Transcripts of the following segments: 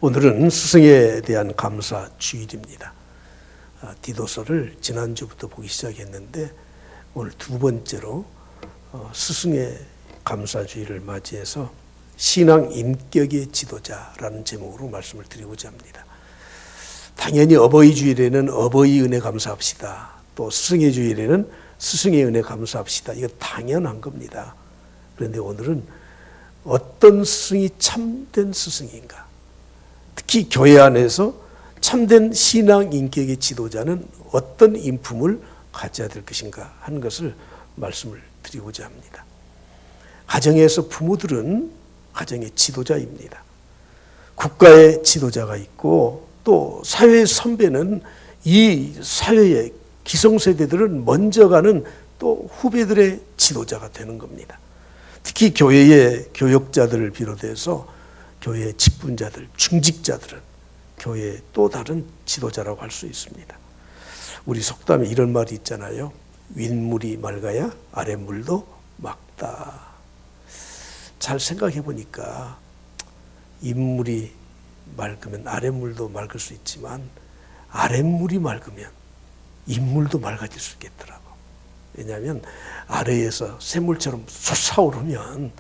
오늘은 스승에 대한 감사 주일입니다. 디도서를 지난주부터 보기 시작했는데 오늘 두 번째로 스승의 감사 주일을 맞이해서 신앙 인격의 지도자라는 제목으로 말씀을 드리고자 합니다. 당연히 어버이 주일에는 어버이 은혜 감사합시다. 또 스승의 주일에는 스승의 은혜 감사합시다. 이거 당연한 겁니다. 그런데 오늘은 어떤 스승이 참된 스승인가? 특히 교회 안에서 참된 신앙 인격의 지도자는 어떤 인품을 가져야 될 것인가 하는 것을 말씀을 드리고자 합니다. 가정에서 부모들은 가정의 지도자입니다. 국가의 지도자가 있고 또 사회의 선배는 이 사회의 기성세대들은 먼저 가는 또 후배들의 지도자가 되는 겁니다. 특히 교회의 교역자들을 비롯해서 교회의 직분자들, 중직자들은 교회의 또 다른 지도자라고 할 수 있습니다. 우리 속담에 이런 말이 있잖아요. 윗물이 맑아야 아랫물도 맑다. 잘 생각해 보니까 윗물이 맑으면 아랫물도 맑을 수 있지만 아랫물이 맑으면 윗물도 맑아질 수 있겠더라고. 왜냐하면 아래에서 샘물처럼 솟아오르면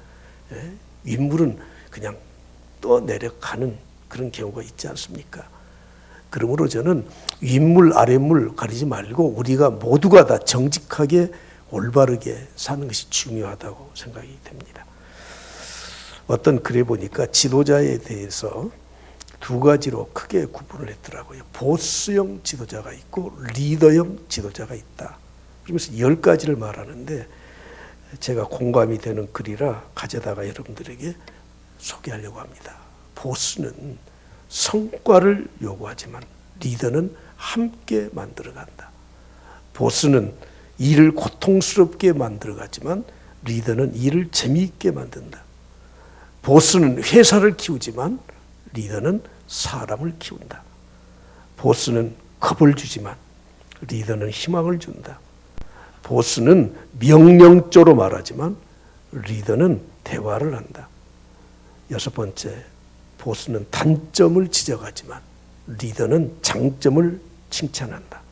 윗물은 그냥 떠내려가는 그런 경우가 있지 않습니까? 그러므로 저는 윗물 아랫물 가리지 말고 우리가 모두가 다 정직하게 올바르게 사는 것이 중요하다고 생각이 됩니다. 어떤 글에 보니까 지도자에 대해서 두 가지로 크게 구분을 했더라고요. 보스형 지도자가 있고 리더형 지도자가 있다. 그러면서 10가지를 말하는데 제가 공감이 되는 글이라 가져다가 여러분들에게 소개하려고 합니다. 보스는 성과를 요구하지만 리더는 함께 만들어간다. 보스는 일을 고통스럽게 만들어가지만 리더는 일을 재미있게 만든다. 보스는 회사를 키우지만 리더는 사람을 키운다. 보스는 겁을 주지만 리더는 희망을 준다. 보스는 명령조로 말하지만 리더는 대화를 한다. 6번째, 보스는 단점을 지적하지만 리더는 장점을 칭찬한다.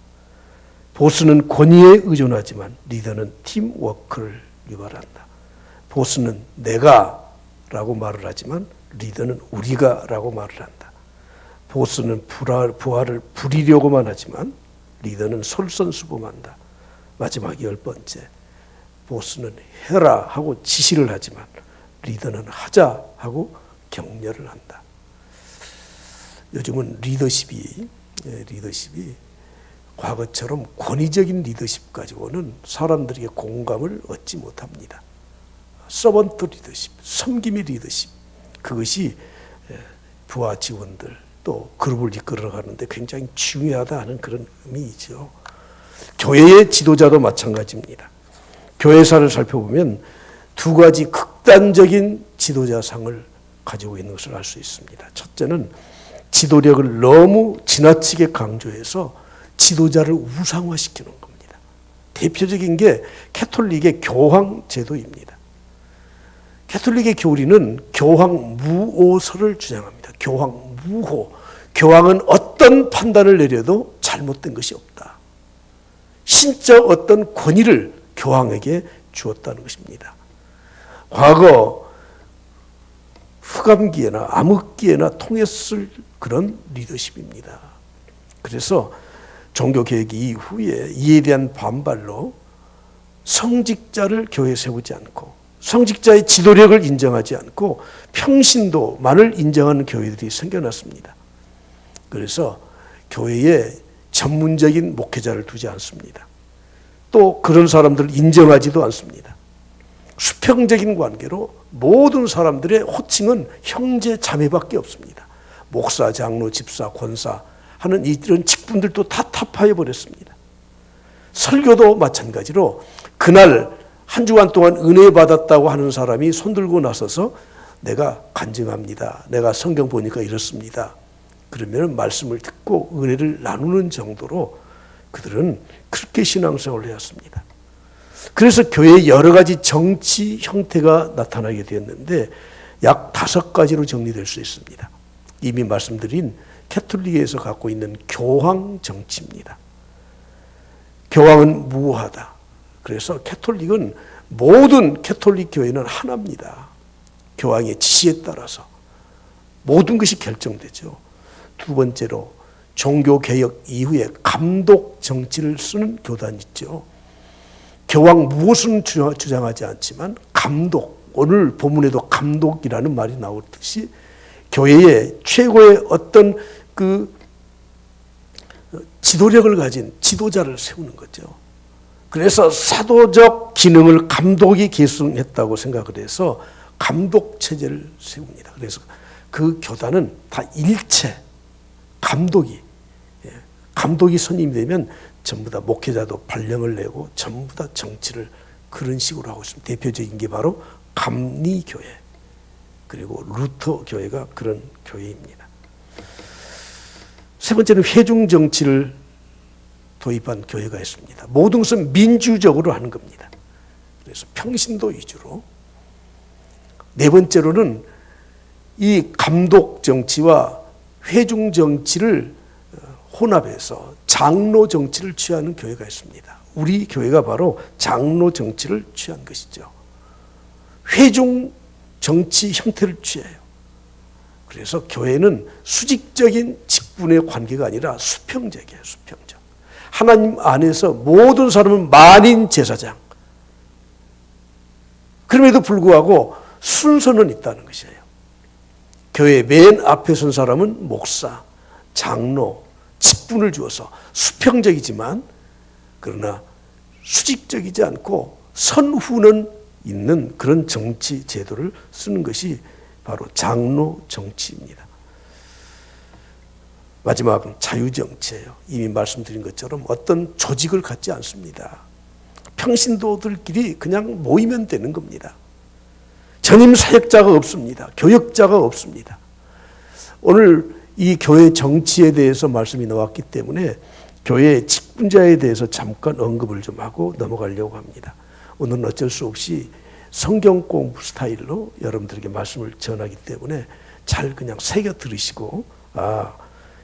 보스는 권위에 의존하지만 리더는 팀워크를 유발한다. 보스는 내가 라고 말을 하지만 리더는 우리가 라고 말을 한다. 보스는 부하를 부리려고만 하지만 리더는 솔선수범한다. 마지막 10번째, 보스는 해라 하고 지시를 하지만 리더는 하자 하고 격려를 한다. 요즘은 리더십이 과거처럼 권위적인 리더십 가지고는 사람들에게 공감을 얻지 못합니다. 서번트 리더십, 섬김의 리더십, 그것이 부하 직원들 또 그룹을 이끌어가는데 굉장히 중요하다 하는 그런 의미이죠. 교회의 지도자도 마찬가지입니다. 교회사를 살펴보면 두 가지 극단적인 지도자상을 가지고 있는 것을 알 수 있습니다. 첫째는 지도력을 너무 지나치게 강조해서 지도자를 우상화시키는 겁니다. 대표적인 게 캐톨릭의 교황 제도입니다. 캐톨릭의 교리는 교황 무오설을 주장합니다. 교황 무호. 교황은 어떤 판단을 내려도 잘못된 것이 없다. 신적 어떤 권위를 교황에게 주었다는 것입니다. 과거 흑암기에나 암흑기에나 통했을 그런 리더십입니다. 그래서 종교개혁 이후에 이에 대한 반발로 성직자를 교회에 세우지 않고 성직자의 지도력을 인정하지 않고 평신도만을 인정하는 교회들이 생겨났습니다. 그래서 교회에 전문적인 목회자를 두지 않습니다. 또 그런 사람들을 인정하지도 않습니다. 수평적인 관계로 모든 사람들의 호칭은 형제 자매밖에 없습니다. 목사, 장로, 집사, 권사 하는 이런 직분들도 다 타파해 버렸습니다. 설교도 마찬가지로 그날 한 주간 동안 은혜 받았다고 하는 사람이 손들고 나서서 내가 간증합니다. 내가 성경 보니까 이렇습니다. 그러면 말씀을 듣고 은혜를 나누는 정도로 그들은 그렇게 신앙생활을 해왔습니다. 그래서 교회에 여러 가지 정치 형태가 나타나게 되었는데 약 5가지로 정리될 수 있습니다. 이미 말씀드린 캐톨릭에서 갖고 있는 교황 정치입니다. 교황은 무하다. 그래서 캐톨릭은 모든 캐톨릭 교회는 하나입니다. 교황의 지시에 따라서 모든 것이 결정되죠. 두 번째로 종교개혁 이후에 감독 정치를 쓰는 교단이 있죠. 교황 무엇은 주장하지 않지만 감독, 오늘 본문에도 감독이라는 말이 나오듯이 교회의 최고의 어떤 그 지도력을 가진 지도자를 세우는 거죠. 그래서 사도적 기능을 감독이 계승했다고 생각을 해서 감독 체제를 세웁니다. 그래서 그 교단은 다 일체 감독이 선임이 되면 전부 다 목회자도 발령을 내고 전부 다 정치를 그런 식으로 하고 있습니다. 대표적인 게 바로 감리교회 그리고 루터 교회가 그런 교회입니다. 세 번째는 회중정치를 도입한 교회가 있습니다. 모든 것은 민주적으로 하는 겁니다. 그래서 평신도 위주로. 네 번째로는 이 감독정치와 회중정치를 혼합해서 장로정치를 취하는 교회가 있습니다. 우리 교회가 바로 장로정치를 취한 것이죠. 회중정치 형태를 취해요. 그래서 교회는 수직적인 직분의 관계가 아니라 수평적이에요. 수평적. 하나님 안에서 모든 사람은 만인 제사장. 그럼에도 불구하고 순서는 있다는 것이에요. 교회 맨 앞에 선 사람은 목사, 장로, 직분을 주어서 수평적이지만 그러나 수직적이지 않고 선후는 있는 그런 정치 제도를 쓰는 것이 바로 장로 정치입니다. 마지막은 자유정치예요. 이미 말씀드린 것처럼 어떤 조직을 갖지 않습니다. 평신도들끼리 그냥 모이면 되는 겁니다. 전임 사역자가 없습니다. 교역자가 없습니다. 오늘 이 교회 정치에 대해서 말씀이 나왔기 때문에 교회 직분자에 대해서 잠깐 언급을 좀 하고 넘어가려고 합니다. 오늘은 어쩔 수 없이 성경 공부 스타일로 여러분들에게 말씀을 전하기 때문에 잘 그냥 새겨 들으시고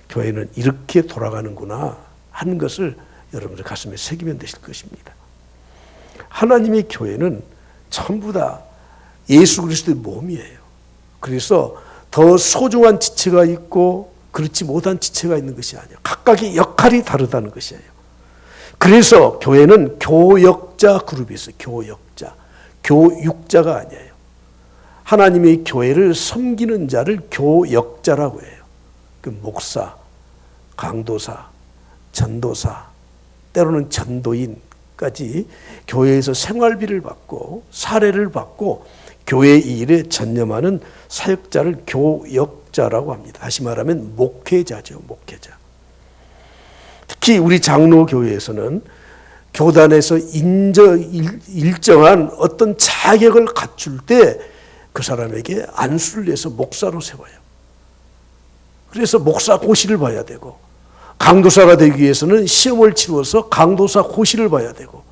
교회는 이렇게 돌아가는구나 하는 것을 여러분들 가슴에 새기면 되실 것입니다. 하나님의 교회는 전부 다 예수 그리스도의 몸이에요. 그래서 더 소중한 지체가 있고 그렇지 못한 지체가 있는 것이 아니에요. 각각의 역할이 다르다는 것이에요. 그래서 교회는 교역자 그룹이 있어요. 교역자. 교육자가 아니에요. 하나님의 교회를 섬기는 자를 교역자라고 해요. 그 목사, 강도사, 전도사, 때로는 전도인까지 교회에서 생활비를 받고 사례를 받고 교회 일에 전념하는 사역자를 교역자라고 합니다. 다시 말하면 목회자죠. 목회자. 특히 우리 장로교회에서는 교단에서 일정한 어떤 자격을 갖출 때 그 사람에게 안수를 내서 목사로 세워요. 그래서 목사 고시를 봐야 되고 강도사가 되기 위해서는 시험을 치루어서 강도사 고시를 봐야 되고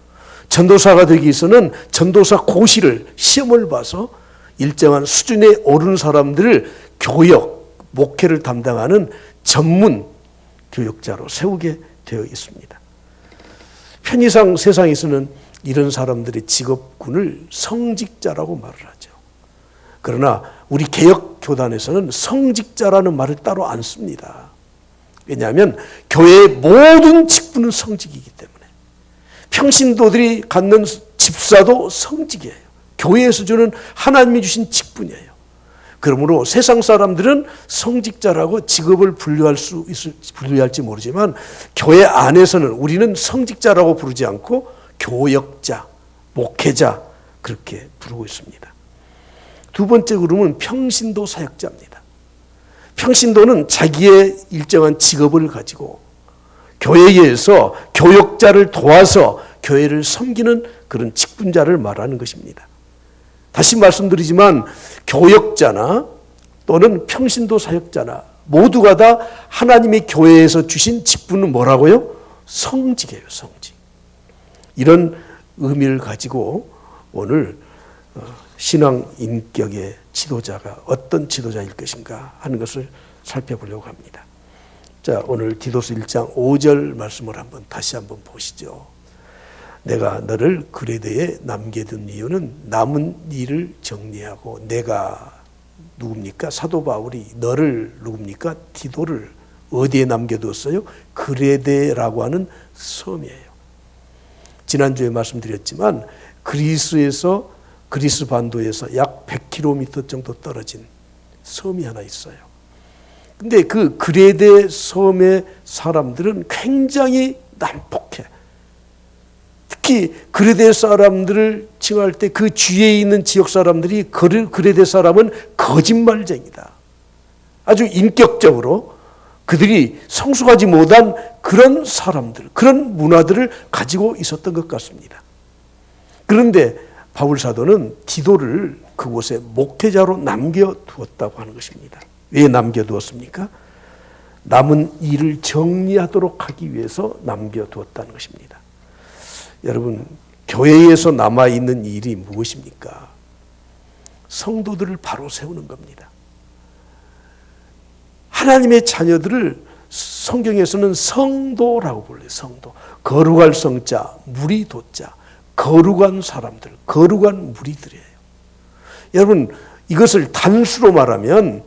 전도사가 되기 위해서는 전도사 고시를 시험을 봐서 일정한 수준에 오른 사람들을 교역, 목회를 담당하는 전문 교역자로 세우게 되어 있습니다. 편의상 세상에서는 이런 사람들의 직업군을 성직자라고 말을 하죠. 그러나 우리 개혁교단에서는 성직자라는 말을 따로 안 씁니다. 왜냐하면 교회의 모든 직분은 성직이기 때문에 평신도들이 갖는 집사도 성직이에요. 교회에서 주는 하나님이 주신 직분이에요. 그러므로 세상 사람들은 성직자라고 직업을 분류할지 모르지만 교회 안에서는 우리는 성직자라고 부르지 않고 교역자, 목회자 그렇게 부르고 있습니다. 두 번째 그룹은 평신도 사역자입니다. 평신도는 자기의 일정한 직업을 가지고 교회에서 교역자를 도와서 교회를 섬기는 그런 직분자를 말하는 것입니다. 다시 말씀드리지만 교역자나 또는 평신도 사역자나 모두가 다 하나님의 교회에서 주신 직분은 뭐라고요? 성직이에요. 성직. 이런 의미를 가지고 오늘 신앙 인격의 지도자가 어떤 지도자일 것인가 하는 것을 살펴보려고 합니다. 자, 오늘 디도서 1장 5절 말씀을 다시 한번 보시죠. 내가 너를 그레데에 남겨둔 이유는 남은 일을 정리하고, 내가 누굽니까? 사도 바울이 너를 누굽니까? 디도를 어디에 남겨두었어요? 그레데라고 하는 섬이에요. 지난주에 말씀드렸지만 그리스 반도에서 약 100km 정도 떨어진 섬이 하나 있어요. 근데 그 그레데 섬의 사람들은 굉장히 난폭해. 특히 그레데 사람들을 칭할 때 그 주위에 있는 지역 사람들이 그레데 사람은 거짓말쟁이다. 아주 인격적으로 그들이 성숙하지 못한 그런 사람들, 그런 문화들을 가지고 있었던 것 같습니다. 그런데 바울 사도는 디도를 그곳에 목회자로 남겨두었다고 하는 것입니다. 왜 남겨두었습니까? 남은 일을 정리하도록 하기 위해서 남겨두었다는 것입니다. 여러분, 교회에서 남아있는 일이 무엇입니까? 성도들을 바로 세우는 겁니다. 하나님의 자녀들을 성경에서는 성도라고 불러요. 성도. 거룩할 성자, 무리 도자. 거룩한 사람들, 거룩한 무리들이에요. 여러분, 이것을 단수로 말하면,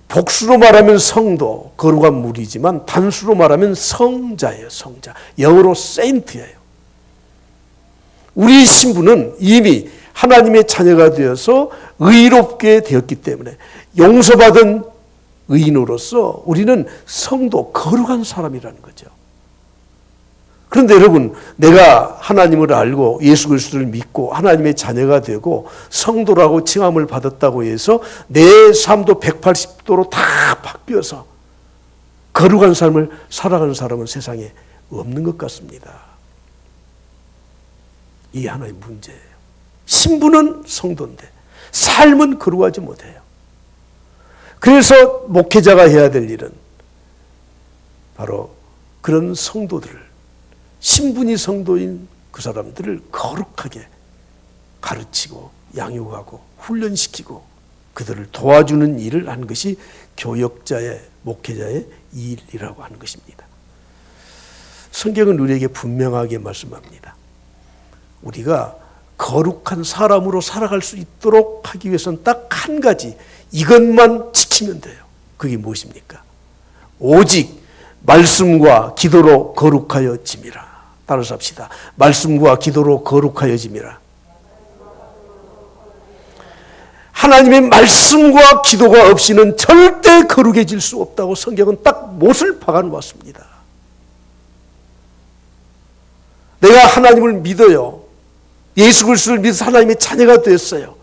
복수로 말하면 성도, 거룩한 무리지만 단수로 말하면 성자예요. 성자. 영어로 세인트예요. 우리의 신분은 이미 하나님의 자녀가 되어서 의롭게 되었기 때문에 용서받은 의인으로서 우리는 성도, 거룩한 사람이라는 거죠. 그런데 여러분, 내가 하나님을 알고 예수 그리스도를 믿고 하나님의 자녀가 되고 성도라고 칭함을 받았다고 해서 내 삶도 180도로 다 바뀌어서 거룩한 삶을 살아가는 사람은 세상에 없는 것 같습니다. 이 하나의 문제예요. 신분은 성도인데 삶은 거룩하지 못해요. 그래서 목회자가 해야 될 일은 바로 그런 성도들을, 신분이 성도인 그 사람들을 거룩하게 가르치고 양육하고 훈련시키고 그들을 도와주는 일을 하는 것이 교역자의, 목회자의 일이라고 하는 것입니다. 성경은 우리에게 분명하게 말씀합니다. 우리가 거룩한 사람으로 살아갈 수 있도록 하기 위해서는 딱 한 가지, 이것만 지키면 돼요. 그게 무엇입니까? 오직 말씀과 기도로 거룩하여짐이라. 따라서 합시다. 말씀과 기도로 거룩하여짐이라. 하나님의 말씀과 기도가 없이는 절대 거룩해질 수 없다고 성경은 딱 못을 박아놓았습니다. 내가 하나님을 믿어요. 예수 그리스도를 믿어서 하나님의 자녀가 됐어요.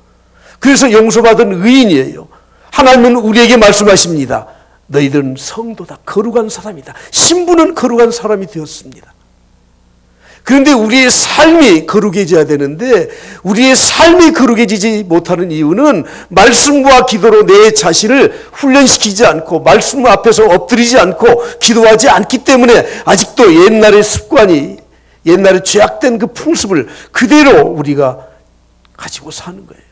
그래서 용서받은 의인이에요. 하나님은 우리에게 말씀하십니다. 너희들은 성도다. 거룩한 사람이다. 신분은 거룩한 사람이 되었습니다. 그런데 우리의 삶이 거룩해져야 되는데 우리의 삶이 거룩해지지 못하는 이유는 말씀과 기도로 내 자신을 훈련시키지 않고 말씀 앞에서 엎드리지 않고 기도하지 않기 때문에 아직도 옛날의 습관이, 옛날에 죄악된 그 풍습을 그대로 우리가 가지고 사는 거예요.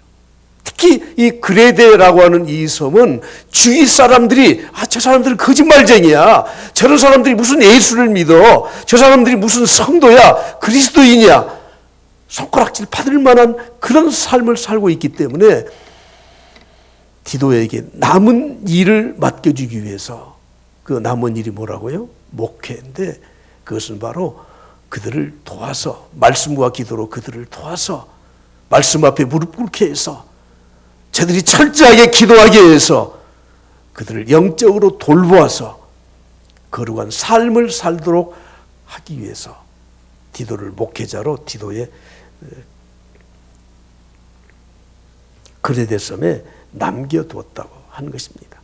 특히 이 그레데라고 하는 이 섬은 주위 사람들이 저 사람들은 거짓말쟁이야. 저런 사람들이 무슨 예수를 믿어. 저 사람들이 무슨 성도야. 그리스도인이야. 손가락질 받을 만한 그런 삶을 살고 있기 때문에 디도에게 남은 일을 맡겨주기 위해서, 그 남은 일이 뭐라고요? 목회인데 그것은 바로 그들을 도와서, 말씀과 기도로 그들을 도와서 말씀 앞에 무릎 꿇게 해서 저들이 철저하게 기도하게 해서 그들을 영적으로 돌보아서 거룩한 삶을 살도록 하기 위해서 디도를 목회자로 디도의 그레데 섬에 남겨두었다고 하는 것입니다.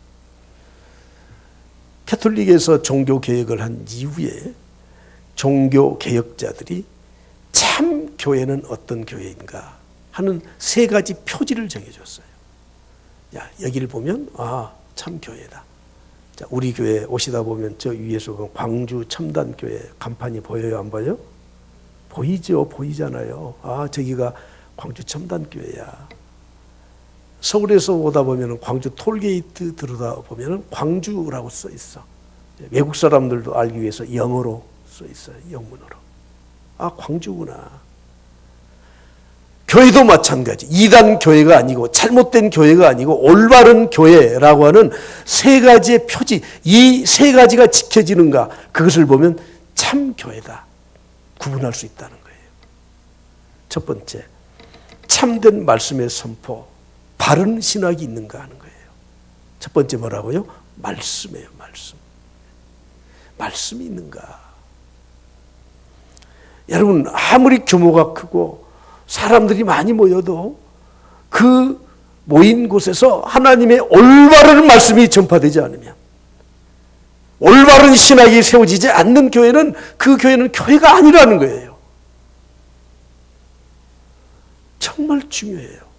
캐톨릭에서 종교개혁을 한 이후에 종교개혁자들이 참 교회는 어떤 교회인가 하는 세 가지 표지를 정해줬어요. 야, 여기를 보면 참 교회다. 자, 우리 교회 오시다 보면 저 위에서 광주 첨단교회 간판이 보여요, 안 보여요? 보이죠, 보이잖아요. 저기가 광주 첨단교회야. 서울에서 오다 보면 광주 톨게이트 들어다 보면 광주라고 써 있어. 외국 사람들도 알기 위해서 영어로 써 있어요. 영문으로. 아, 광주구나. 교회도 마찬가지. 이단 교회가 아니고 잘못된 교회가 아니고 올바른 교회라고 하는 세 가지의 표지, 이 세 가지가 지켜지는가, 그것을 보면 참 교회다 구분할 수 있다는 거예요. 첫 번째, 참된 말씀의 선포, 바른 신학이 있는가 하는 거예요. 첫 번째 뭐라고요? 말씀이에요. 말씀. 말씀이 있는가. 여러분, 아무리 규모가 크고 사람들이 많이 모여도 그 모인 곳에서 하나님의 올바른 말씀이 전파되지 않으면, 올바른 신학이 세워지지 않는 교회는 그 교회는 교회가 아니라는 거예요. 정말 중요해요.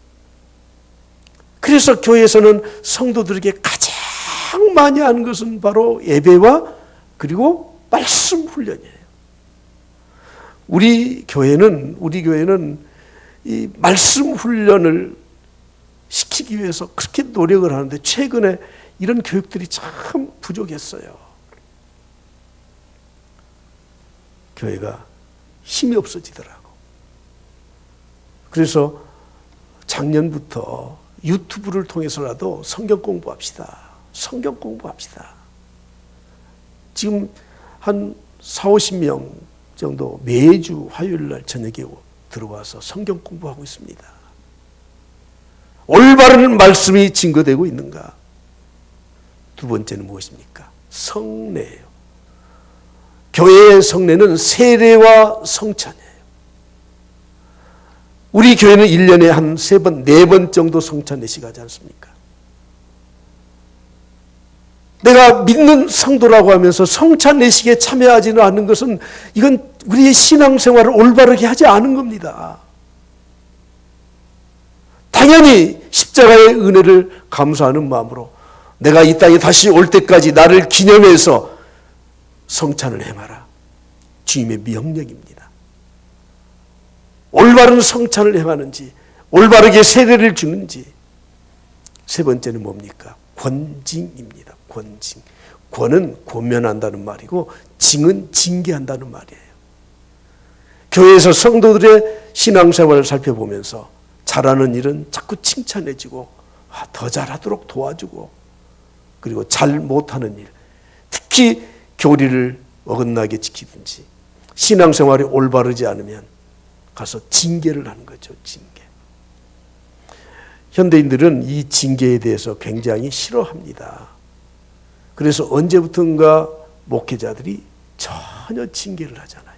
그래서 교회에서는 성도들에게 가장 많이 하는 것은 바로 예배와 그리고 말씀 훈련이에요. 우리 교회는 이 말씀 훈련을 시키기 위해서 그렇게 노력을 하는데 최근에 이런 교육들이 참 부족했어요. 교회가 힘이 없어지더라고. 그래서 작년부터 유튜브를 통해서라도 성경 공부합시다. 성경 공부합시다. 지금 한 40-50명 정도 매주 화요일 날 저녁에 들어와서 성경 공부하고 있습니다. 올바른 말씀이 증거되고 있는가? 두 번째는 무엇입니까? 성례예요. 교회의 성례는 세례와 성찬이에요. 우리 교회는 1년에 한 3번, 4번 정도 성찬 예식 하지 않습니까? 내가 믿는 성도라고 하면서 성찬 예식에 참여하지는 않는 것은 이건 우리의 신앙생활을 올바르게 하지 않은 겁니다. 당연히 십자가의 은혜를 감사하는 마음으로 내가 이 땅에 다시 올 때까지 나를 기념해서 성찬을 행하라. 주님의 명령입니다. 올바른 성찬을 행하는지, 올바르게 세례를 주는지. 세 번째는 뭡니까? 권징입니다. 권징. 권은 권면한다는 말이고 징은 징계한다는 말이에요. 교회에서 성도들의 신앙생활을 살펴보면서 잘하는 일은 자꾸 칭찬해주고 더 잘하도록 도와주고, 그리고 잘 못하는 일, 특히 교리를 어긋나게 지키든지 신앙생활이 올바르지 않으면 가서 징계를 하는 거죠. 징계. 현대인들은 이 징계에 대해서 굉장히 싫어합니다. 그래서 언제부턴가 목회자들이 전혀 징계를 하지 않아요.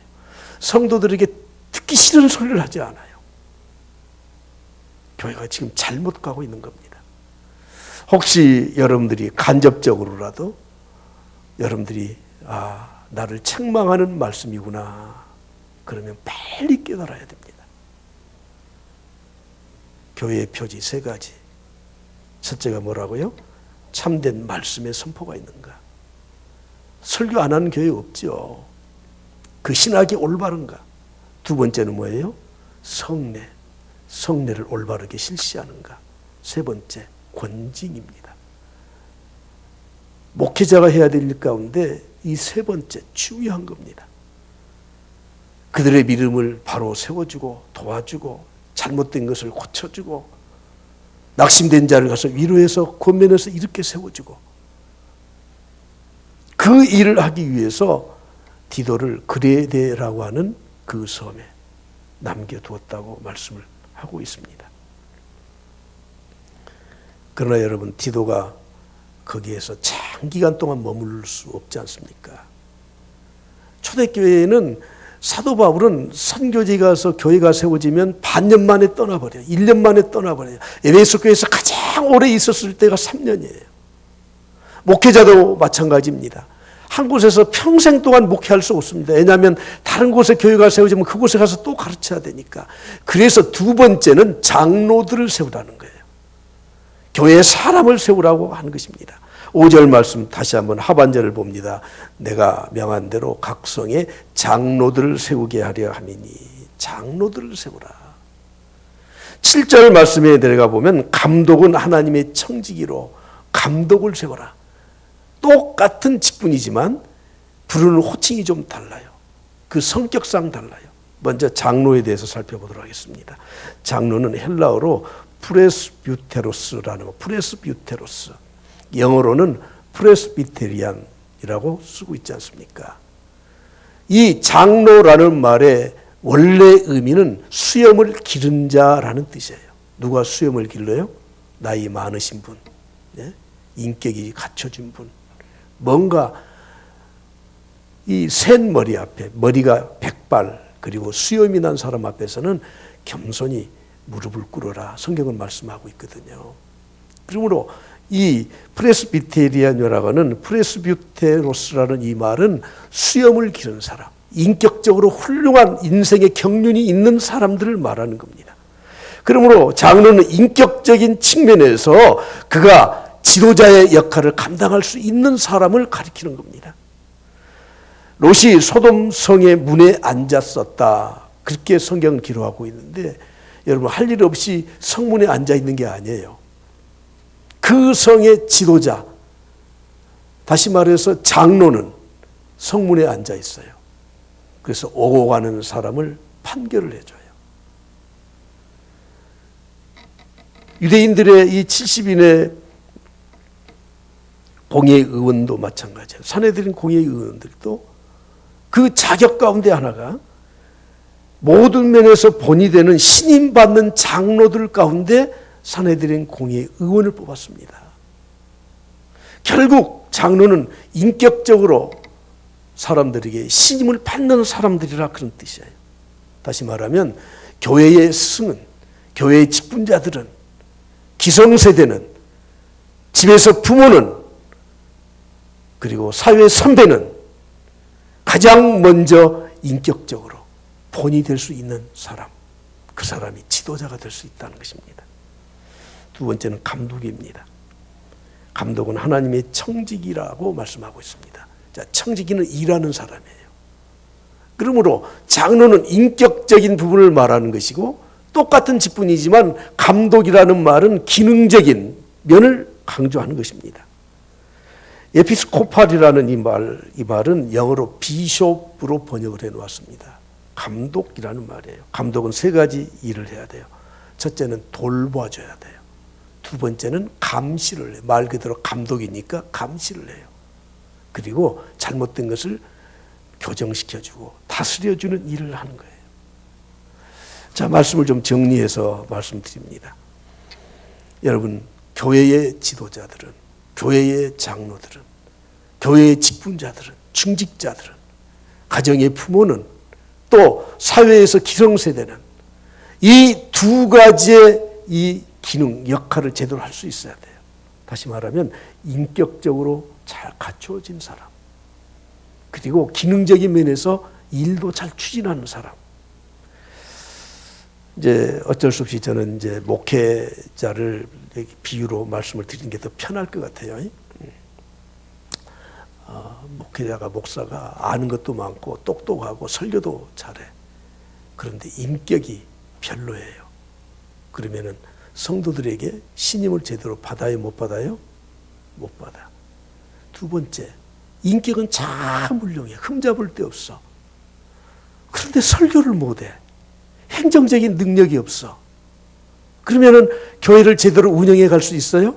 성도들에게 듣기 싫은 소리를 하지 않아요. 교회가 지금 잘못 가고 있는 겁니다. 혹시 여러분들이 간접적으로라도 여러분들이 나를 책망하는 말씀이구나, 그러면 빨리 깨달아야 됩니다. 교회의 표지 3가지. 첫째가 뭐라고요? 참된 말씀의 선포가 있는가. 설교 안 하는 교회 없죠. 그 신학이 올바른가. 두 번째는 뭐예요? 성례. 성례를 올바르게 실시하는가. 세 번째, 권징입니다. 목회자가 해야 될 일 가운데 이 세 번째 중요한 겁니다. 그들의 믿음을 바로 세워주고 도와주고 잘못된 것을 고쳐주고 낙심된 자를 가서 위로해서 권면해서 이렇게 세워주고, 그 일을 하기 위해서 디도를 그레데라고 하는 그 섬에 남겨두었다고 말씀을 하고 있습니다. 그러나 여러분, 디도가 거기에서 장기간 동안 머물 수 없지 않습니까? 초대교회에는 사도 바울은 선교지 가서 교회가 세워지면 반년 만에 떠나버려요. 1년 만에 떠나버려요. 에베소 교회에서 가장 오래 있었을 때가 3년이에요. 목회자도 마찬가지입니다. 한 곳에서 평생 동안 목회할 수 없습니다. 왜냐하면 다른 곳에 교회가 세워지면 그곳에 가서 또 가르쳐야 되니까. 그래서 두 번째는 장로들을 세우라는 거예요. 교회에 사람을 세우라고 하는 것입니다. 5절 말씀 다시 한번 하반절을 봅니다. 내가 명한 대로 각 성에 장로들을 세우게 하려 함이니. 장로들을 세우라. 7절 말씀에 내려가 보면 감독은 하나님의 청지기로 감독을 세워라. 똑같은 직분이지만 부르는 호칭이 좀 달라요. 그 성격상 달라요. 먼저 장로에 대해서 살펴보도록 하겠습니다. 장로는 헬라어로 프레스뷰테로스라는 거, 프레스뷰테로스. 영어로는 프레스비테리안이라고 쓰고 있지 않습니까? 이 장로라는 말의 원래 의미는 수염을 기른 자라는 뜻이에요. 누가 수염을 길러요? 나이 많으신 분, 인격이 갖춰진 분. 뭔가 이 센 머리 앞에, 머리가 백발 그리고 수염이 난 사람 앞에서는 겸손히 무릎을 꿇어라. 성경은 말씀하고 있거든요. 그러므로 이 프레스비테리안이라고 하는 프레스뷰테로스라는 이 말은 수염을 기른 사람, 인격적으로 훌륭한 인생의 경륜이 있는 사람들을 말하는 겁니다. 그러므로 장로는 인격적인 측면에서 그가 지도자의 역할을 감당할 수 있는 사람을 가리키는 겁니다. 롯이 소돔 성의 문에 앉았었다. 그렇게 성경은 기록하고 있는데 여러분 할 일 없이 성문에 앉아 있는 게 아니에요. 그 성의 지도자, 다시 말해서 장로는 성문에 앉아 있어요. 그래서 오고 가는 사람을 판결을 해줘요. 유대인들의 이 70인의 공회의원도 마찬가지예요. 산헤드린 공회의원들도 그 자격 가운데 하나가 모든 면에서 본이 되는 신임받는 장로들 가운데 산헤드린 공회의원을 뽑았습니다. 결국 장로는 인격적으로 사람들에게 신임을 받는 사람들이라 그런 뜻이에요. 다시 말하면 교회의 스승은, 교회의 직분자들은, 기성세대는, 집에서 부모는, 그리고 사회 선배는 가장 먼저 인격적으로 본이 될 수 있는 사람, 그 사람이 지도자가 될 수 있다는 것입니다. 두 번째는 감독입니다. 감독은 하나님의 청지기라고 말씀하고 있습니다. 자, 청지기는 일하는 사람이에요. 그러므로 장로는 인격적인 부분을 말하는 것이고 똑같은 직분이지만 감독이라는 말은 기능적인 면을 강조하는 것입니다. 에피스코팔이라는 이 말은 영어로 비숍으로 번역을 해놓았습니다. 감독이라는 말이에요. 감독은 세 가지 일을 해야 돼요. 첫째는 돌봐줘야 돼요. 두 번째는 감시를 해요. 말 그대로 감독이니까 감시를 해요. 그리고 잘못된 것을 교정시켜주고 다스려주는 일을 하는 거예요. 자, 말씀을 좀 정리해서 말씀드립니다. 여러분, 교회의 지도자들은, 교회의 장로들은, 교회의 직분자들은, 중직자들은, 가정의 부모는, 또 사회에서 기성세대는 이 두 가지의 이 기능, 역할을 제대로 할 수 있어야 돼요. 다시 말하면 인격적으로 잘 갖추어진 사람, 그리고 기능적인 면에서 일도 잘 추진하는 사람. 이제 어쩔 수 없이 저는 이제 목회자를 비유로 말씀을 드리는 게 더 편할 것 같아요. 목회자가, 목사가 아는 것도 많고 똑똑하고 설교도 잘해. 그런데 인격이 별로예요. 그러면은 성도들에게 신임을 제대로 받아요, 못 받아요? 못 받아. 두 번째, 인격은 참 훌륭해. 흠잡을 데 없어. 그런데 설교를 못해. 행정적인 능력이 없어. 그러면은 교회를 제대로 운영해 갈 수 있어요?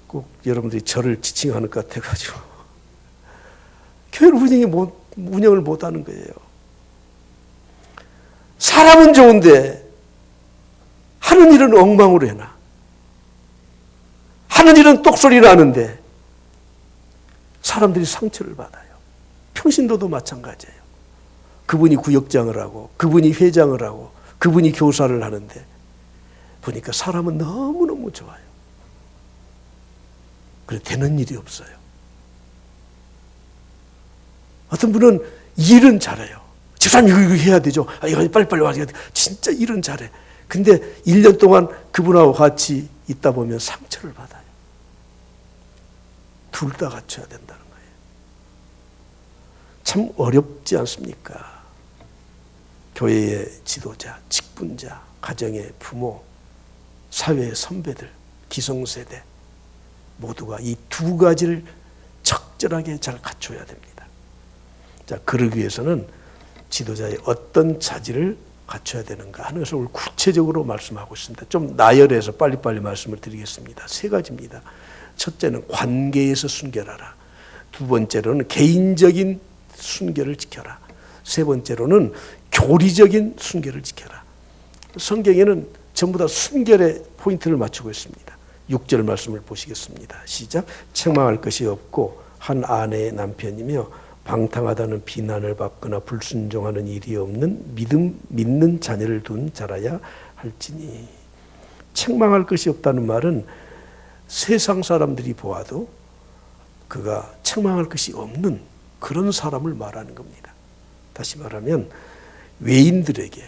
꼭 여러분들이 저를 지칭하는 것 같아가지고 교회를 운영을 못하는 거예요. 사람은 좋은데 하는 일은 엉망으로 해놔. 하는 일은 똑소리를 하는데 사람들이 상처를 받아요. 평신도도 마찬가지예요. 그분이 구역장을 하고 그분이 회장을 하고 그분이 교사를 하는데 보니까 사람은 너무너무 좋아요. 그래 되는 일이 없어요. 어떤 분은 일은 잘해요. 집사님 이거 해야 되죠. 이거 빨리빨리 와야 돼. 진짜 일은 잘해. 근데 1년 동안 그분하고 같이 있다 보면 상처를 받아요. 둘 다 갖춰야 된다는 거예요. 참 어렵지 않습니까? 교회의 지도자, 직분자, 가정의 부모, 사회의 선배들, 기성세대 모두가 이 두 가지를 적절하게 잘 갖춰야 됩니다. 자, 그러기 위해서는 지도자의 어떤 자질을 갖춰야 되는가 하는 것을 오늘 구체적으로 말씀하고 있습니다. 좀 나열해서 빨리빨리 말씀을 드리겠습니다. 세 가지입니다. 첫째는 관계에서 순결하라. 두 번째로는 개인적인 순결을 지켜라. 세 번째로는 교리적인 순결을 지켜라. 성경에는 전부 다 순결의 포인트를 맞추고 있습니다. 6절 말씀을 보시겠습니다. 시작. 책망할 것이 없고 한 아내의 남편이며 방탕하다는 비난을 받거나 불순종하는 일이 없는 믿는 자녀를 둔 자라야 할지니. 책망할 것이 없다는 말은 세상 사람들이 보아도 그가 책망할 것이 없는 그런 사람을 말하는 겁니다. 다시 말하면 외인들에게,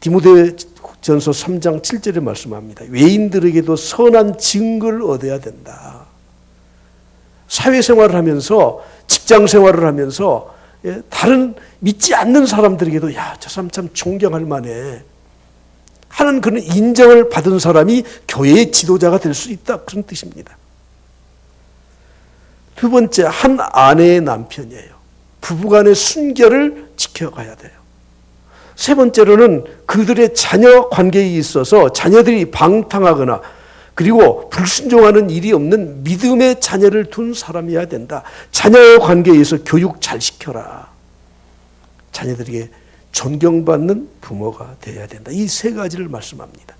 디모데전서 3장 7절에 말씀합니다. 외인들에게도 선한 증거를 얻어야 된다. 사회생활을 하면서, 직장생활을 하면서 다른 믿지 않는 사람들에게도 야, 저 사람 참 존경할 만해 하는 그런 인정을 받은 사람이 교회의 지도자가 될 수 있다, 그런 뜻입니다. 두 번째, 한 아내의 남편이에요. 부부간의 순결을 지켜가야 돼요. 세 번째로는 그들의 자녀 관계에 있어서 자녀들이 방탕하거나 그리고 불순종하는 일이 없는 믿음의 자녀를 둔 사람이어야 된다. 자녀의 관계에서 교육 잘 시켜라. 자녀들에게 존경받는 부모가 되어야 된다. 이 세 가지를 말씀합니다.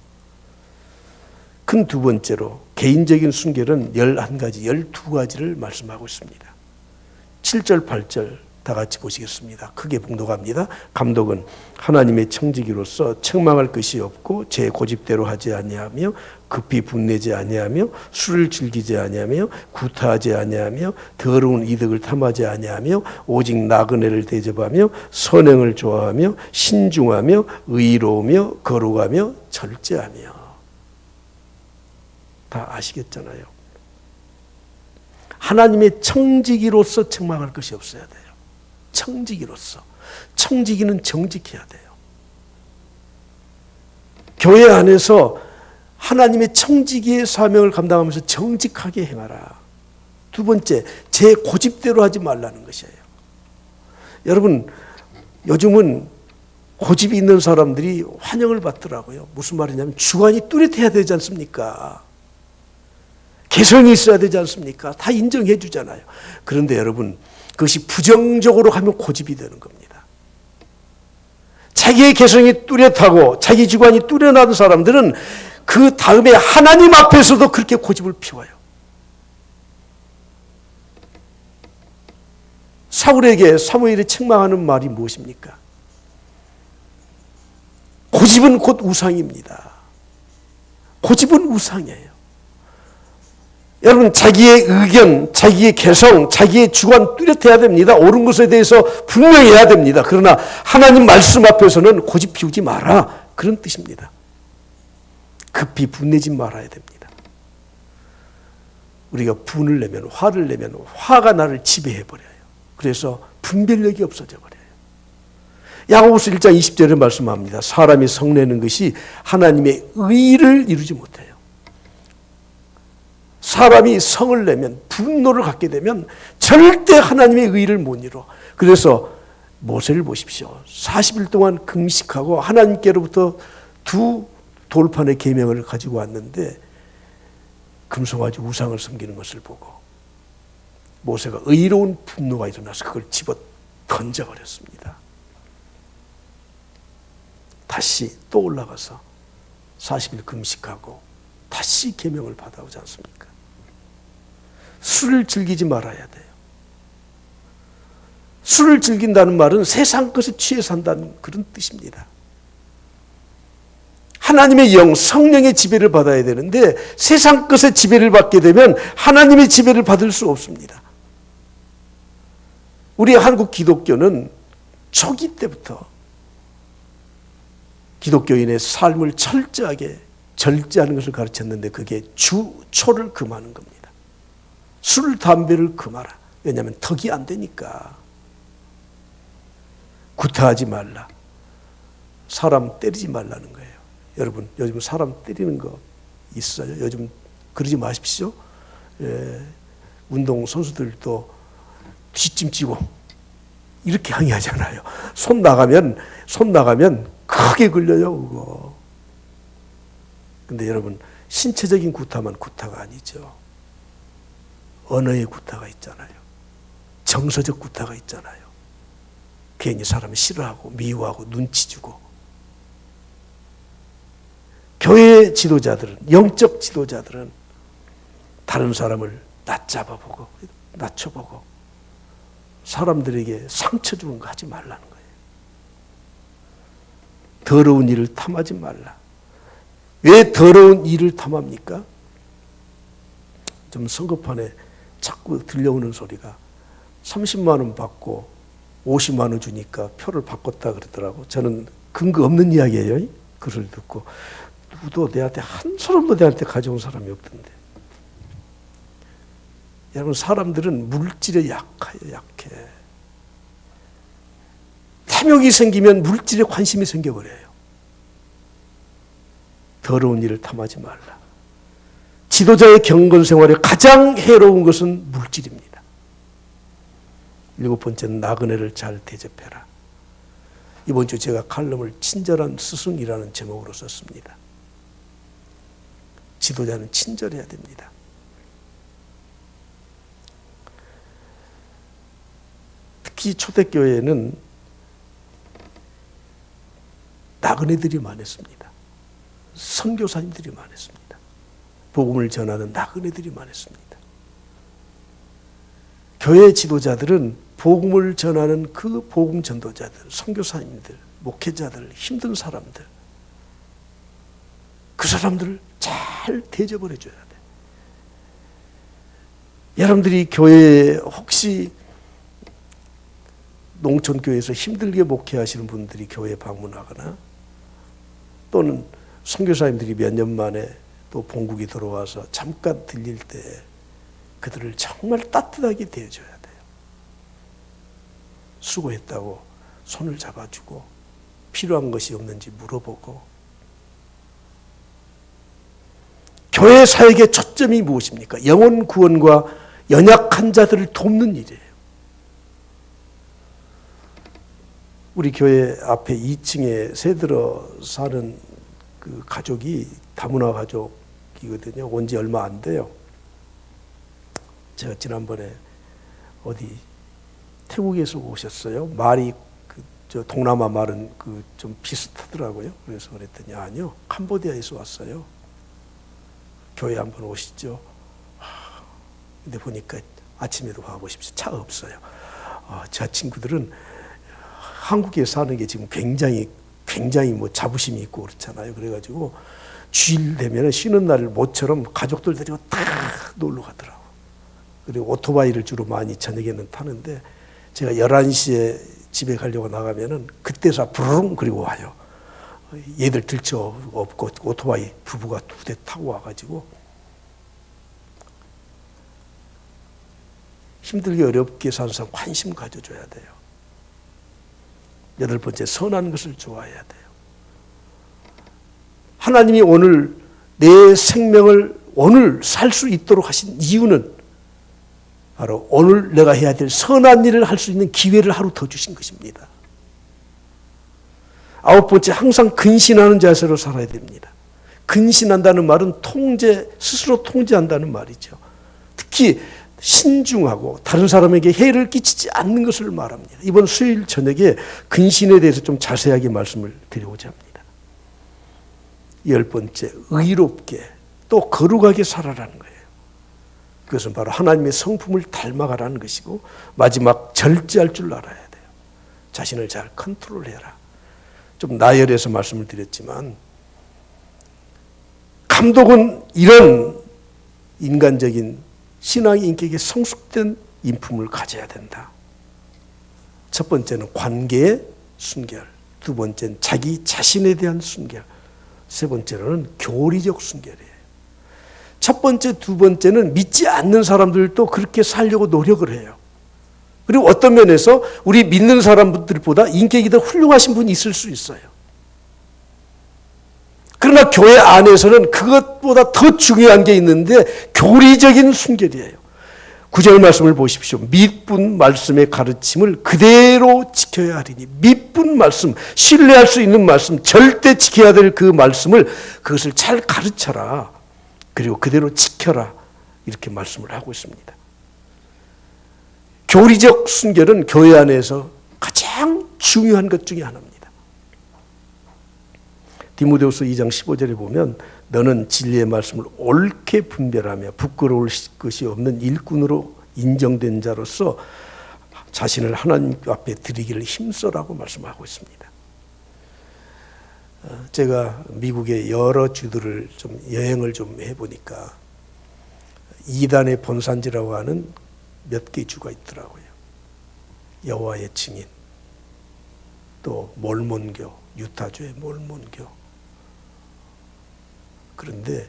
큰 두 번째로 개인적인 순결은 11가지, 12가지를 말씀하고 있습니다. 7절, 8절 다 같이 보시겠습니다. 크게 봉독합니다. 감독은 하나님의 청지기로서 책망할 것이 없고 제 고집대로 하지 아니하며 급히 분내지 아니하며 술을 즐기지 아니하며 구타하지 아니하며 더러운 이득을 탐하지 아니하며 오직 나그네를 대접하며 선행을 좋아하며 신중하며 의로우며 거룩하며 절제하며. 다 아시겠잖아요. 하나님의 청지기로서 책망할 것이 없어야 돼요. 청지기로서. 청지기는 정직해야 돼요. 교회 안에서 하나님의 청지기의 사명을 감당하면서 정직하게 행하라. 두 번째, 제 고집대로 하지 말라는 것이에요. 여러분, 요즘은 고집이 있는 사람들이 환영을 받더라고요. 무슨 말이냐면 주관이 뚜렷해야 되지 않습니까? 개성이 있어야 되지 않습니까? 다 인정해 주잖아요. 그런데 여러분, 그것이 부정적으로 가면 고집이 되는 겁니다. 자기의 개성이 뚜렷하고 자기 주관이 뚜렷한 사람들은 그 다음에 하나님 앞에서도 그렇게 고집을 피워요. 사울에게 사무엘이 책망하는 말이 무엇입니까? 고집은 곧 우상입니다. 고집은 우상이에요. 여러분, 자기의 의견, 자기의 개성, 자기의 주관 뚜렷해야 됩니다. 옳은 것에 대해서 분명해야 됩니다. 그러나 하나님 말씀 앞에서는 고집 피우지 마라, 그런 뜻입니다. 급히 분내지 말아야 됩니다. 우리가 분을 내면, 화를 내면 화가 나를 지배해버려요. 그래서 분별력이 없어져 버려요. 야고보서 1장 20절에 말씀합니다. 사람이 성내는 것이 하나님의 의를 이루지 못해요. 사람이 성을 내면, 분노를 갖게 되면 절대 하나님의 의를 못 이뤄. 그래서 모세를 보십시오. 40일 동안 금식하고 하나님께로부터 두 돌판의 계명을 가지고 왔는데 금송아지 우상을 섬기는 것을 보고 모세가 의로운 분노가 일어나서 그걸 집어 던져버렸습니다. 다시 또 올라가서 40일 금식하고 다시 계명을 받아오지 않습니까? 술을 즐기지 말아야 돼요. 술을 즐긴다는 말은 세상 것에 취해 산다는 그런 뜻입니다. 하나님의 영, 성령의 지배를 받아야 되는데 세상 것의 지배를 받게 되면 하나님의 지배를 받을 수 없습니다. 우리 한국 기독교는 초기 때부터 기독교인의 삶을 철저하게 절제하는 것을 가르쳤는데 그게 주초를 금하는 겁니다. 술, 담배를 금하라. 왜냐하면 덕이 안 되니까. 구타하지 말라. 사람 때리지 말라는 거예요. 여러분, 요즘 사람 때리는 거 있어요? 요즘 그러지 마십시오. 운동 선수들도 뒷짐지고 이렇게 항의하잖아요. 손 나가면 크게 걸려요, 그거. 근데 여러분, 신체적인 구타만 구타가 아니죠. 언어의 구타가 있잖아요. 정서적 구타가 있잖아요. 괜히 사람을 싫어하고 미워하고 눈치 주고. 교회 지도자들은, 영적 지도자들은 다른 사람을 낮잡아보고 낮춰보고 사람들에게 상처 주는 거 하지 말라는 거예요. 더러운 일을 탐하지 말라. 왜 더러운 일을 탐합니까? 좀 선거판에 자꾸 들려오는 소리가 30만 원 받고 50만 원 주니까 표를 바꿨다 그러더라고. 저는 근거 없는 이야기예요. 그 소리 듣고 누구도 내한테 한 사람도 내한테 가져온 사람이 없던데. 여러분, 사람들은 물질에 약해요. 약해. 탐욕이 생기면 물질에 관심이 생겨버려요. 더러운 일을 탐하지 말라. 지도자의 경건 생활에 가장 해로운 것은 물질입니다. 7번째는 나그네를 잘 대접해라. 이번 주 제가 칼럼을 친절한 스승이라는 제목으로 썼습니다. 지도자는 친절해야 됩니다. 특히 초대교회에는 나그네들이 많았습니다. 선교사님들이 많았습니다. 복음을 전하는 나그네들이 많았습니다. 교회 지도자들은 복음을 전하는 그 복음 전도자들, 선교사님들, 목회자들, 힘든 사람들, 그 사람들을 잘 대접을 해줘야 돼. 여러분들이 교회에 혹시 농촌교회에서 힘들게 목회하시는 분들이 교회에 방문하거나 또는 선교사님들이 몇 년 만에 또 본국에 들어와서 잠깐 들릴 때 그들을 정말 따뜻하게 대해줘야 돼요. 수고했다고 손을 잡아주고 필요한 것이 없는지 물어보고. 교회 사역의 초점이 무엇입니까? 영혼 구원과 연약한 자들을 돕는 일이에요. 우리 교회 앞에 2층에 새들어 사는 그 가족이 다문화 가족이거든요. 온 지 얼마 안 돼요. 제가 지난번에 어디 태국에서 오셨어요. 말이 저 동남아 말은 좀 비슷하더라고요. 그래서 그랬더니 아니요, 캄보디아에서 왔어요. 교회 한번 오시죠. 근데 보니까 아침에도 와보십시오. 차가 없어요. 저 친구들은 한국에 사는 게 지금 굉장히 뭐 자부심이 있고 그렇잖아요. 그래가지고 주일 되면 쉬는 날을 모처럼 가족들 데리고 다 놀러 가더라고. 그리고 오토바이를 주로 많이 저녁에는 타는데 제가 11시에 집에 가려고 나가면은 그때서 부르릉 그리고 와요. 얘들 들쳐 없고 오토바이 부부가 2대 타고 와가지고 힘들게 어렵게 사는 사람 관심 가져줘야 돼요. 8번째, 선한 것을 좋아해야 돼요. 하나님이 오늘 내 생명을 오늘 살 수 있도록 하신 이유는 바로 오늘 내가 해야 될 선한 일을 할 수 있는 기회를 하루 더 주신 것입니다. 9번째, 항상 근신하는 자세로 살아야 됩니다. 근신한다는 말은 스스로 통제한다는 말이죠. 특히 신중하고 다른 사람에게 해를 끼치지 않는 것을 말합니다. 이번 수요일 저녁에 근신에 대해서 좀 자세하게 말씀을 드리고자 합니다. 10번째, 의롭게 또 거룩하게 살아라는 거예요. 그것은 바로 하나님의 성품을 닮아가라는 것이고, 마지막 절제할 줄 알아야 돼요. 자신을 잘 컨트롤해라. 좀 나열해서 말씀을 드렸지만, 감독은 이런 인간적인 신앙의 인격에 성숙된 인품을 가져야 된다. 첫 번째는 관계의 순결, 두 번째는 자기 자신에 대한 순결, 세 번째로는 교리적 순결이에요. 첫 번째, 두 번째는 믿지 않는 사람들도 그렇게 살려고 노력을 해요. 그리고 어떤 면에서 우리 믿는 사람들보다 인격이 더 훌륭하신 분이 있을 수 있어요. 그러나 교회 안에서는 그것보다 더 중요한 게 있는데 교리적인 순결이에요. 9절 말씀을 보십시오. 밑분 말씀의 가르침을 그대로 지켜야 하리니. 밑분 말씀, 신뢰할 수 있는 말씀, 절대 지켜야 될 그 말씀을 그것을 잘 가르쳐라. 그리고 그대로 지켜라. 이렇게 말씀을 하고 있습니다. 교리적 순결은 교회 안에서 가장 중요한 것 중에 하나입니다. 디모데후서 2장 15절에 보면 너는 진리의 말씀을 옳게 분별하며 부끄러울 것이 없는 일꾼으로 인정된 자로서 자신을 하나님 앞에 드리기를 힘써라고 말씀하고 있습니다. 제가 미국의 여러 주들을 좀 여행을 좀 해보니까 이단의 본산지라고 하는 몇 개 주가 있더라고요. 여호와의 증인, 또 몰몬교, 유타주의 몰몬교. 그런데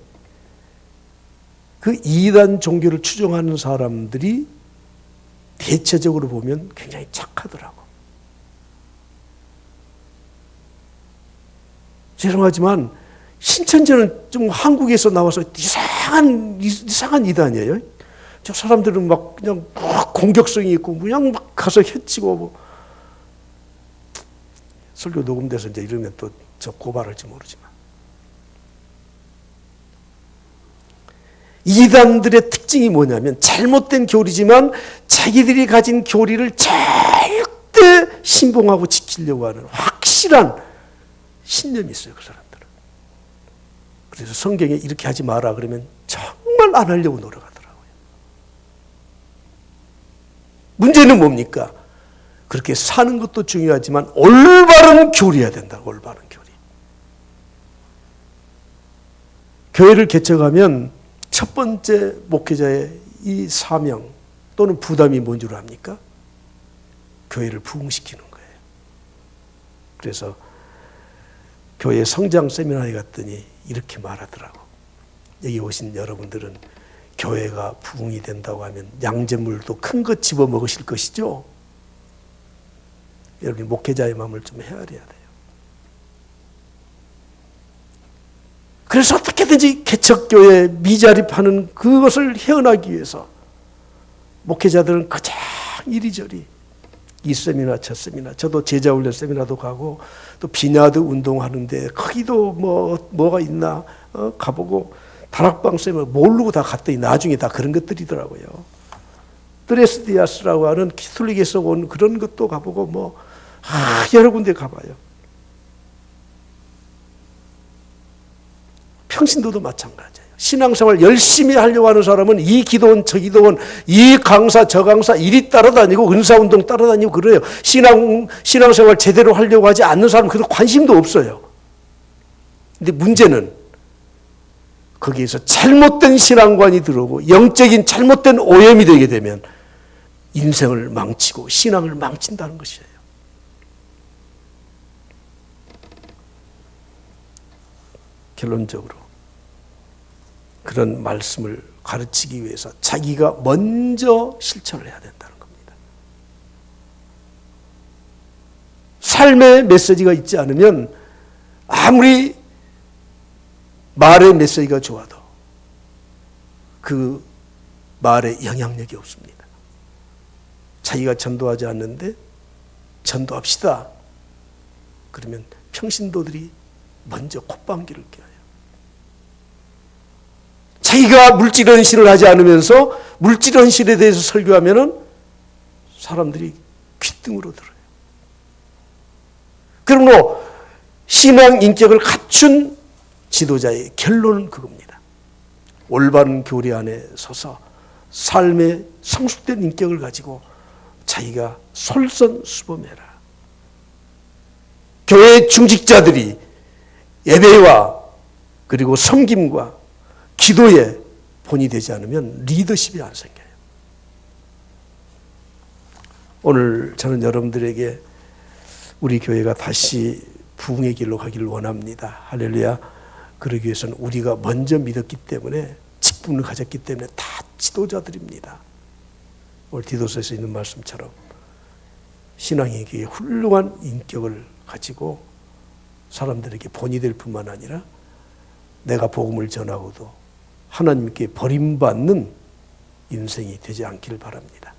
그 이단 종교를 추종하는 사람들이 대체적으로 보면 굉장히 착하더라고. 죄송하지만 신천지는 좀 한국에서 나와서 이상한 이단이에요. 저 사람들은 막 그냥 막 공격성이 있고 그냥 막 가서 해치고 뭐. 설교 녹음돼서 이제 이러면 또 저 고발할지 모르지만. 이단들의 특징이 뭐냐면 잘못된 교리지만 자기들이 가진 교리를 절대 신봉하고 지키려고 하는 확실한 신념이 있어요, 그 사람들은. 그래서 성경에 이렇게 하지 마라 그러면 정말 안 하려고 노력하더라고요. 문제는 뭡니까? 그렇게 사는 것도 중요하지만 올바른 교리해야 된다. 올바른 교리. 교회를 개척하면 첫 번째 목회자의 이 사명 또는 부담이 뭔 줄 압니까? 교회를 부흥시키는 거예요. 그래서 교회 성장 세미나에 갔더니 이렇게 말하더라고. 여기 오신 여러분들은 교회가 부흥이 된다고 하면 양잿물도 큰 것 집어 먹으실 것이죠? 여러분 목회자의 마음을 좀 헤아려야 돼요. 그래서 어떻게든지 개척교회에 미자립하는 그것을 헤어나기 위해서 목회자들은 가장 이리저리 이 세미나 저 세미나, 저도 제자훈련 세미나도 가고 또 비냐드 운동하는데 거기도 뭐가 있나 가보고 다락방 세미나 모르고 다 갔더니 나중에 다 그런 것들이더라고요. 드레스디아스라고 하는 키톨릭에서 온 그런 것도 가보고 여러 군데 가봐요. 평신도도 마찬가지예요. 신앙생활 열심히 하려고 하는 사람은 이 기도원 저 기도원 이 강사 저 강사 이리 따라다니고 은사운동 따라다니고 그래요. 신앙생활 제대로 하려고 하지 않는 사람은 그런 관심도 없어요. 근데 문제는 거기에서 잘못된 신앙관이 들어오고 영적인 잘못된 오염이 되게 되면 인생을 망치고 신앙을 망친다는 것이에요. 결론적으로 그런 말씀을 가르치기 위해서 자기가 먼저 실천을 해야 된다는 겁니다. 삶의 메시지가 있지 않으면 아무리 말의 메시지가 좋아도 그 말에 영향력이 없습니다. 자기가 전도하지 않는데 전도합시다. 그러면 평신도들이 먼저 콧방귀를 껴요. 자기가 물질 헌신을 하지 않으면서 물질 헌신에 대해서 설교하면은 사람들이 귓등으로 들어요. 그러므로 신앙 인격을 갖춘 지도자의 결론은 그겁니다. 올바른 교리 안에 서서 삶의 성숙된 인격을 가지고 자기가 솔선수범해라. 교회 중직자들이 예배와 그리고 섬김과 기도에 본이 되지 않으면 리더십이 안 생겨요. 오늘 저는 여러분들에게 우리 교회가 다시 부흥의 길로 가기를 원합니다. 할렐루야. 그러기 위해서는 우리가 먼저 믿었기 때문에 직분을 가졌기 때문에 다 지도자들입니다. 오늘 디도서에서 있는 말씀처럼 신앙에게 훌륭한 인격을 가지고 사람들에게 본이 될 뿐만 아니라 내가 복음을 전하고도 하나님께 버림받는 인생이 되지 않길 바랍니다.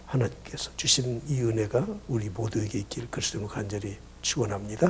하나님께서 주신 이 은혜가 우리 모두에게 있길 그리스도로 간절히 축원합니다.